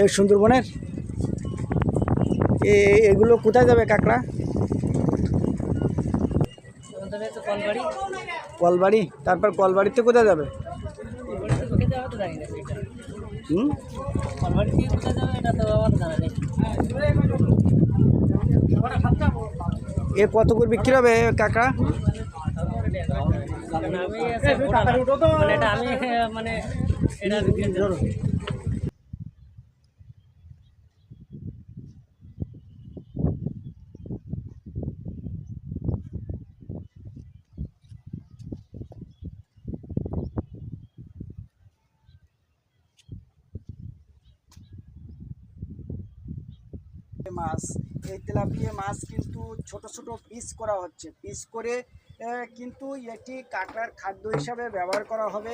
এই সুন্দরবনের এগুলো কোথায় যাবে কাঁকড়া? কলবাড়ি। তারপর কলবাড়িতে কোথায় যাবে? এ কত করে বিক্রি হবে কাঁকড়া? মাছ, এই তেলাপিয়া মাছ কিন্তু ছোট ছোট পিস করা হচ্ছে, পিস করে কিন্তু এটি কাঁকড়ার খাদ্য হিসাবে ব্যবহার করা হবে।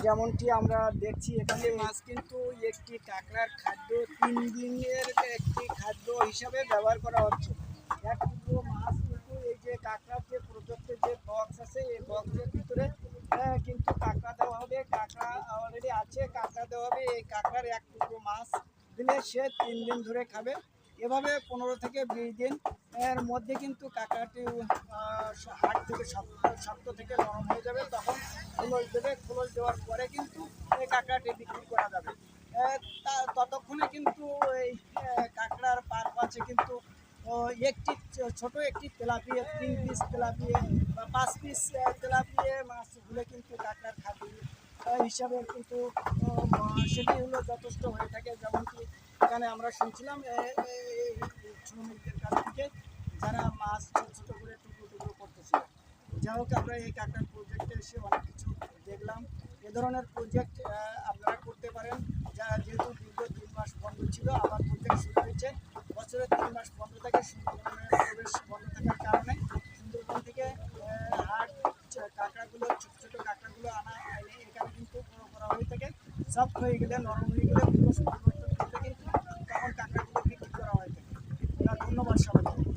যেমনটি আমরা দেখছি এখানে মাছ কিন্তু একটি কাঁকড়ার খাদ্য 3 দিনের একটি খাদ্য হিসাবে ব্যবহার করা হচ্ছে। এক টুকরো মাছ কিন্তু এই যে কাঁকড়ার যে প্রজেক্টের যে বক্স আছে, এই বক্সের ভিতরে কিন্তু কাঁকড়া দেওয়া হবে। কাঁকড়া অলরেডি আছে, কাঁকড়া দেওয়া হবে। এই কাঁকড়ার এক টুকরো মাছ দিলে সে 3 দিন ধরে খাবে। এভাবে 15 থেকে 20 দিন এর মধ্যে কিন্তু কাঁকড়াটি হাড় থেকে শক্ত থেকে নরম হয়ে যাবে। তখন খোলস দেবে, খোলস দেওয়ার পরে কিন্তু এই কাঁকড়াটি বিক্রি করা যাবে। ততক্ষণে কিন্তু এই কাঁকড়ার পার পাশে কিন্তু একটি ছোট একটি তেলাপিয়া 3 পিস তেলাপিয়া বা 5 পিস তেলাপিয়া মাছগুলো কিন্তু কাঁকড়ার খাদ্য হিসাবে কিন্তু সেটি হলো যথেষ্ট হয়ে থাকে। যেমনকি এখানে আমরা শুনছিলাম শ্রমিকদের কাছ থেকে যারা মাছ ছোটো ছোটো করে টুকরো টুকরো করতেছিল। যাই হোক, আমরা এই কাঁকড়ার প্রজেক্টে এসে অনেক কিছু দেখলাম। এ ধরনের প্রজেক্ট আপনারা করতে পারেন। যেহেতু দীর্ঘ 3 মাস বন্ধ ছিল, আবার প্রজেক্ট শুরু হয়েছে। বছরে 3 মাস বন্ধ থাকে, সুন্দরবনের প্রবেশ বন্ধ থাকার কারণে সুন্দরবন থেকে হাট কাঁকড়াগুলো ছোটো ছোটো কাঁকড়াগুলো এনে এখানে কিন্তু বড় করা হয়ে থাকে। সফট হয়ে গেলে, নরম হয়ে গেলে পরিবর্তন করলে কিন্তু তখন কাঁকড়াগুলো বিক্রি করা হয়ে থাকে। ধন্যবাদ সবাইকে।